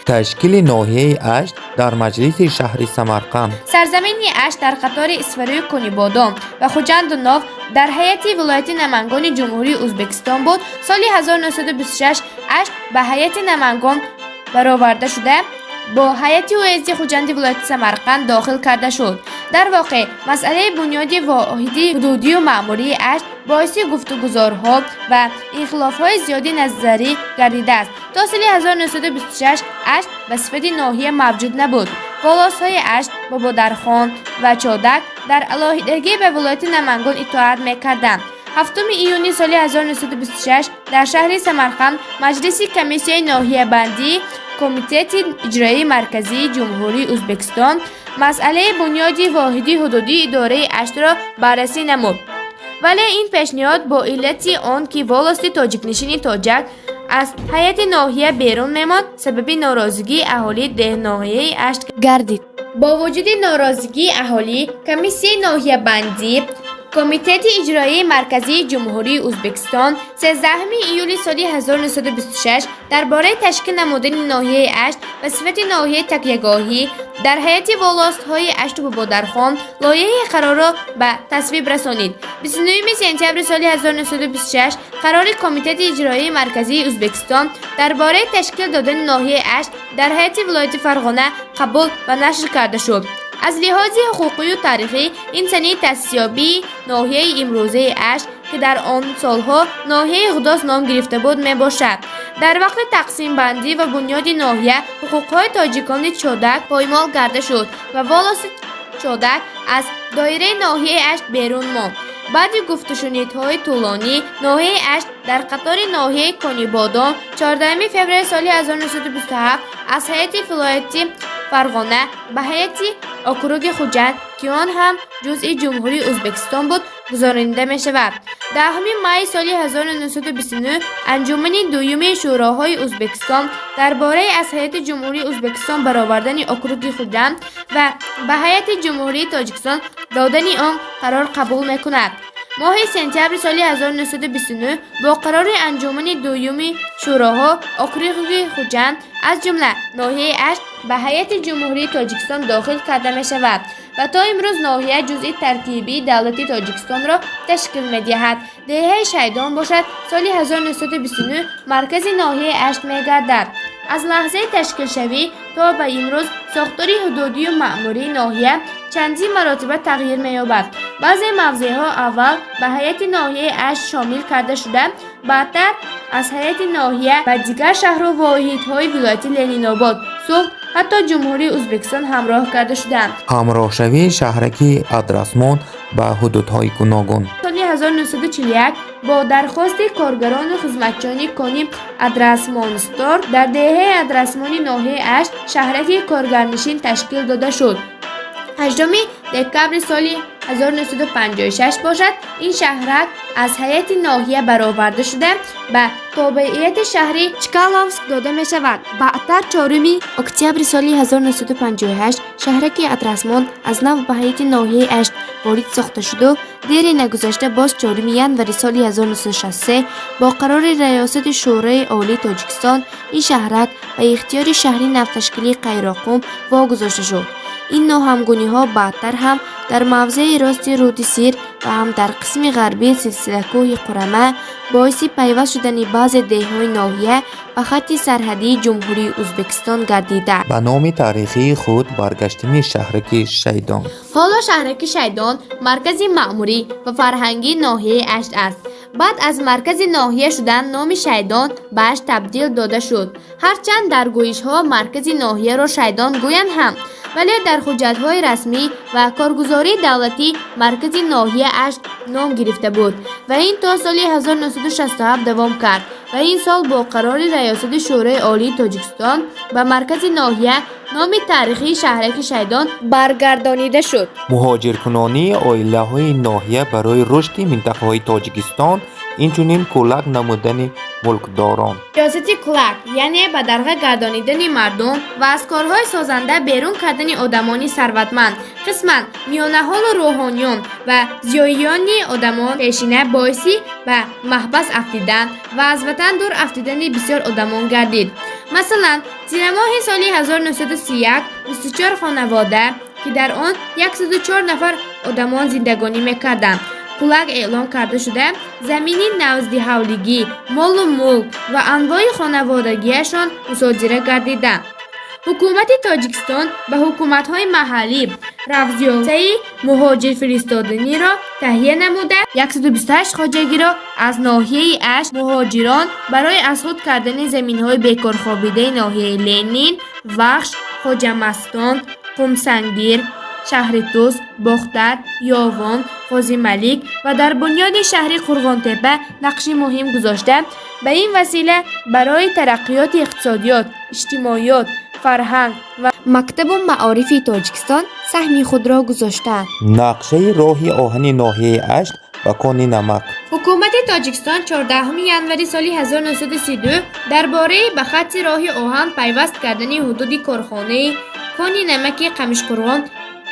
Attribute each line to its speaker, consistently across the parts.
Speaker 1: تشکیل ناحیه اشت در مجلس شهر سمرقند.
Speaker 2: سرزمین اشت در قطار اسفری کنیبادان و خوجند و ناو در هیئت ولایت نمنگان جمهوری ازبکستان بود. سال 1926 اشت به هیئت نمنگان برآورده شده با هیئت اویزی خوجند ولایت سمرقند داخل کرده شد. در واقع مسئله بنیادی واحدی حدودی و معموری اشت باعث گفتگوزارها و اختلاف‌های زیادی نظری گردیده است. تا سال 1926 اشت به صفت ناحیه موجود نبود. والاس‌های اشت، بابادرخان و چادک در علاحدگی به ولایت نمنگان اطاعت می‌کردند. 7 ایونی سال 1926 در شهر سمرقند مجلس کمیسیون ناحیه بندی کمیته اجرایی مرکزی جمهوری ازبکستان مسئله بنیادی واحدی حدودی اداره اشت را بررسی نمود. ولی این پیشنهاد با علت آن که والست تاجیک نشین تاجک از هیئت ناحیه بیرون نماند سبب ناراضگی اهالی ده ناحیه اشت گردید. با وجود ناراضگی اهالی، کمیسیون ناحیه بندی کمیته اجرایی مرکزی جمهوری ازبکستان 13 ایولی سال 1926 درباره تشکیل نمودن ناحیه اشت به صفت ناحیه تکیه‌گاهی در هیئت والست‌های اشت و بابادرخان لایحه قرار را به تصویب رسانید. 29 سپتامبر سال 1926 قرار کمیته اجرایی مرکزی ازبکستان درباره تشکیل دادن ناحیه اشت در هیئت ولایت فرغانه قبول و نشر کرده شد. از لحاظ حقوقی و تاریخی این سنی تأسیسیابی ناحیه امروزه اشت که در آن سالها ناحیه غداس نام گرفته بود می باشد. در وقت تقسیم بندی و بنیاد ناحیه حقوقهای تاجیکان چادک پایمال کرده شد و والست چادک از دایره ناحیه اشت بیرون ماند. بعد گفت و شنیدهای طولانی ناحیه اشت در قطار ناحیه کنیبادان 14 فوریه سال 1927 از هیئت ولایت فرغانه به هیئت اکروگ خوجند که آن هم جزء جمهوری ازبکستان بود گذرانیده می شود. 10 می سال 1929 انجمن دوم شوراهای ازبکستان درباره از هیئت جمهوری ازبکستان برآوردن اکروگ خوجند و به هیئت جمهوری تاجیکستان دادن آن قرار قبول می کند. ماه سپتامبر سال 1929 با قرار انجمن دوم شوراها اکروگ خوجند از جمله ناحیه اشت به هیئت جمهوری تاجیکستان داخل کرده می شود و تا امروز ناحیه جزء ترکیبی دولت تاجیکستان را تشکیل می دهد. دهه شیدان باشد سال 1929 مرکز ناحیه اشت می گردد. از لحظه تشکیل شوی تا به امروز ساختار حدودی و معموری ناحیه چندین مراتب تغییر می یابد. بعضی موضعها اول به هیئت ناحیه اشت شامل کرده شده، بعدتر از هیئت ناحیه به دیگر شهر و واحدهای ولایت لنین‌آباد، سوخت حتی جمهوری ازبکستان همراه کرده شدند.
Speaker 1: همراه شوی شهرکی ادرسمان به حدودهای گوناگون.
Speaker 2: سال 1941 با درخواست کارگران و خدمتچیان کانی ادرسمانستار در دهه ادرسمانی ناحیه اشت شهرک کارگرنشین تشکیل داده شد. 8 دکمبر سال 1956 باشد این شهرک از هیئت ناحیه برآورده شده به تابعیت شهری چکالوفسک داده می شود. بعدتر 4 اکتبر سال 1958 شهرک ادرسمان از نو به هیئت ناحیه اشت وارد ساخته شد و دیر نگذشته باز 4 ینوری سال 1963 با قرار ریاست شورای عالی تاجیکستان این شهرک به اختیار شهری نوتشکیلی قیراقوم واگذاشته شد. این ناهمگونی ها بعدتر هم در موضع راست رود سیر و هم در قسم غربی سلسله کوه قرمه باعث پیوست شدن بعض دههای ناحیه به خط سرحدی جمهوری ازبکستان گردیده.
Speaker 1: به نام تاریخی خود برگشتن شهرک شیدان.
Speaker 2: حالا شهرک شیدان مرکز معموری و فرهنگی ناحیه اشت است. بعد از مرکز ناحیه شدن نام شیدان به اشت تبدیل داده شد. هرچند در گویش ها مرکز ناحیه را شیدان گویند هم، ولی در حجت‌های رسمی و کارگزاری دولتی مرکز ناحیه اشت نام گرفته بود و این تا سال 1967 دوام کرد و این سال با قرار ریاست شورای عالی تاجیکستان به مرکز ناحیه نام تاریخی شهرک شیدان برگردانیده شد.
Speaker 1: مهاجرکنانی عائله‌های ناحیه برای رشد منطقه‌های تاجیکستان اینچنین کلک نمودن ملکداران.
Speaker 2: ریاست کلک یعنی به درغه گردانیدن مردم و از کارهای سازنده بیرون کردن آدمان ثروتمند، قسماً میانه‌حال و روحانیون و زیاییان آدمان پیشینه باعثی به محبس افتیدن و از وطن دور افتیدن بسیار آدمان گردید. مثلا زیر ماه سال 1931 24 خانواده که در آن 104 نفر آدمان زندگانی میکردند کلک اعلام کرده شده زمینی نوزدی‌حولگی، مال و ملک و انواع خانوادگیشان مصادره گردیدند. حکومت تاجیکستان به حکومت‌های محلی رفضیافته مهاجر فرستادنی را تهیه نموده 128 خواجگی را از ناحیه اشت مهاجران برای ازخود کردن زمین‌های بیکار خوابیده ناحیه لنین، وخش، خواجه‌مستان، قمسنگیر، شهر توس، باختر، یاوان، قاضی ملیک و در بنیاد شهر قرغان‌تپه نقشی مهم گذاشته به این وسیله برای ترقیات اقتصادیات، اجتماعیات، فرهنگ و مکتب و معارف تاجیکستان سهمی خود را گذاشتند.
Speaker 1: نقشه راه آهن ناحیه اشت و کان نمک.
Speaker 2: حکومت تاجیکستان 14 ژانویه سال 1932 درباره به خط راه آهن پیوست کردن حدود کارخانه کان نمک قمشقرغان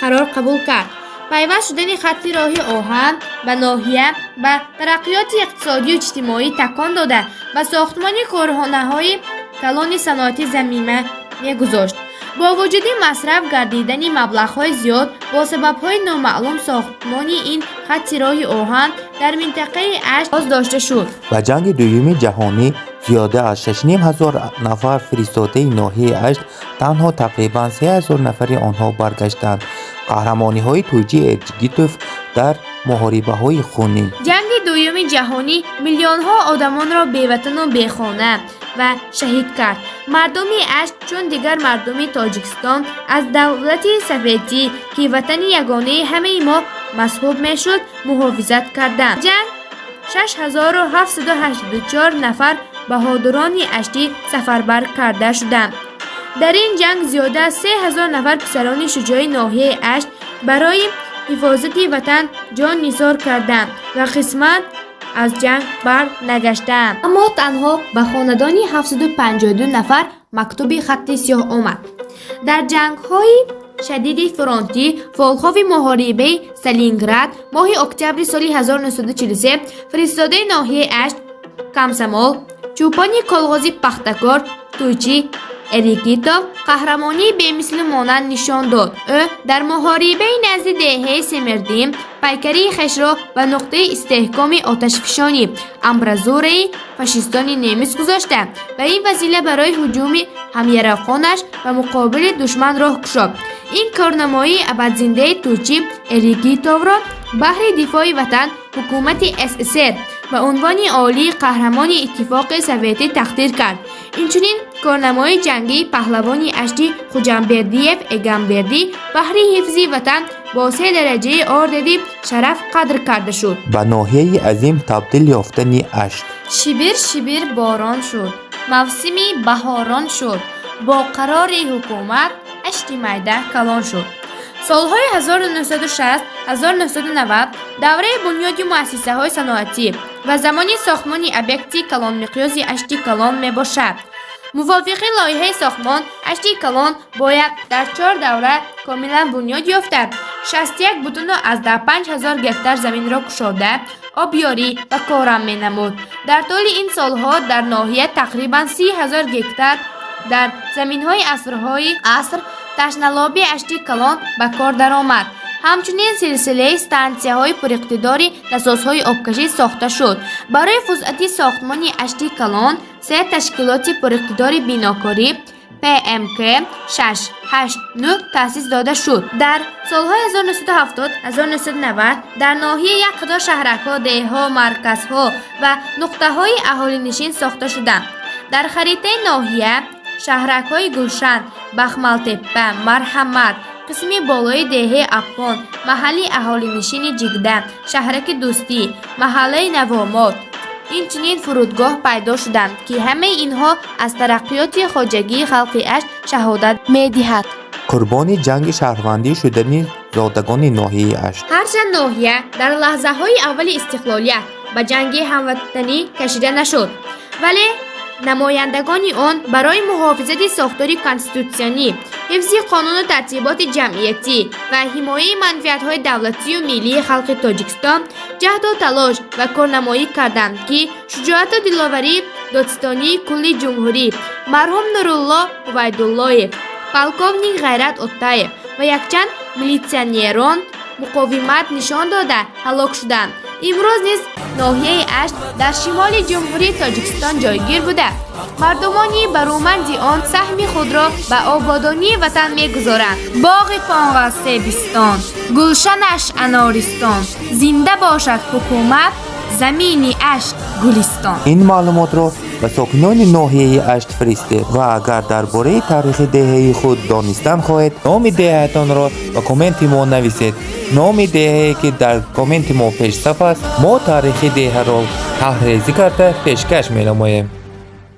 Speaker 2: قرار قبول کرد. پیوست شدن خط راه آهن به ناحیه به ترقیات اقتصادی و اجتماعی تکان داده و ساختمان کارخانه‌های کلان صنعتی زمینه می‌گذاشت. با وجود مصرف گردیدن مبلغ‌های زیاد با سبب‌های نامعلوم ساختمان این خط راه آهن در منطقه اشت بازداشته شد.
Speaker 1: و جنگ دوم جهانی زیاده از 6,500 نفر فرستاده ناحیه اشت تنها تقریبا 3,000 نفر آنها برگشتند. قهرمانی‌های توجی ارجگیتوف در محاربه‌های خونین.
Speaker 2: جنگ دوم جهانی میلیون‌ها آدمان را بی‌وطن و بی‌خانه و شهید کرد. مردم اشت چون دیگر مردم تاجیکستان از دولت سوویتی که وطن یگانه همه ما محسوب میشد محافظت کردند. جنگ 6,784 نفر بهادران اشتی سفربر کرده شدند. در این جنگ زیاده از 3,000 نفر پسران شجاع ناحیه اشت برای حفاظت وطن جان نثار کردند و قسمت از جنگ بر نگشتند. اما تنها به خاندان 752 نفر مکتوب خط سیاه آمد. در جنگ‌های شدید فرانتی فولخوف محاربه ستالینگراد ماه اکتبر سال 1943 فرستاده ناحیه اشت کمسمال چوپانی کالغازی پختکار تویچی اریگیتوف قهرمانی بی‌مثل مانند نشان داد. او در محاربه نزد دهه سمردیم پیکری خش را به نقطه استحکام آتشفشانی امبرازوری فاشیستان نیمیز گذاشته و این وسیله برای هجوم همیرقانش به مقابل دشمن راه گشاد. این کارنامه‌ای ابدزنده توچی اریگیتوف را بهر دفاع وطن حکومت SSR به عنوان عالی قهرمان اتفاق سوویتی تقدیر کرد. اینچنین کارنامه‌های جنگی پهلوان اشتی خوجامبردیف اگامبردی بهر حفظ وطن با 3 درجه آردی شرف قدر کرده شد.
Speaker 1: به ناحیه عظیم تبدیل یافتن اشت.
Speaker 2: شیبر شیبر باران شد. موسمی بهاران شد. با قرار حکومت اشتی میده کلان شد. سالهای 1960 1990 دوره بنیاد مؤسسه‌های صنعتی و زمانی ساختمان ابیکتی کلان مقیاس اشتی کلان می باشد. موافق لایحه ساختمان اشتی کلان باید در 4 دوره کاملا بنیاد یافته 61.5 گکتار زمین را گشاده آبیاری و کارم می نمود. در طول این سالها در ناحیه تقریبا 30,000 گکتار در زمین‌های عصر تشنه‌لابی اشتی کلان به کار درآمد. همچنین سلسله استانسیه‌های پراقتداری نسازهای آبکشی ساخته شد. برای وسعت ساختمان اشتی کلان 3 تشکیلات پراقتدار بیناکاری PMK 6 8 9 تأسیس داده شد. در سالهای 1970 1990 در ناحیه یک قطار شهرک‌ها، دهه‌ها، مرکزها و نقطه‌های اهالی نشین ساخته شدند. در خریطه ناحیه شهرک‌های گلشن، بخملتپه، مرحمت، قسمی بالای دهه افغان، محلی اهالی نشین جگده، شهرک دوستی، محله نوامات، اینچنین فرودگاه پیدا شدند که همه اینها از ترقیات خواجگی خلق اشت شهادت می‌دهد.
Speaker 1: قربانی جنگ شهروندی شدن زادگان ناحیه اشت.
Speaker 2: هرچند ناحیه در لحظه‌های اول استقلالیت به جنگ هموطنی کشیده نشد، ولی نمایندگان آن برای محافظت ساختار کانستیتوسیونی، حفظ قانون و ترتیبات جمعیتی و حمایت منفعت‌های دولتی و ملی خلق تاجیکستان جهد و تلاش و کارنمایی کردند که شجاعت و دلاوری دادستانی کلی جمهوری، مرحوم نورالله عبیداللهیف، پالکوونیک غیرت اوتاєв و یکچند میلیتسیونران مقاومت نشان داده هلاک شدند. امروز نیز ناحیه اشت در شمال جمهوری تاجیکستان جایگیر بوده. مردمانی برومند آن سهم خود را به آبادانی وطن می‌گذارند. باغ پانقصه بیستان، گلشنش انارستان، زنده باشد حکومت، زمین اشت گلستان.
Speaker 1: این معلومات را به ساکنان ناحیه اشت فرستید و اگر درباره تاریخ دهه خود دانستن خواهید نام دههتان را به کامنت ما نویسید. نام دهه‌ای که در کامنت ما پیش صف است ما تاریخ دهه را تحریزی کرده پیشکش می‌نماییم.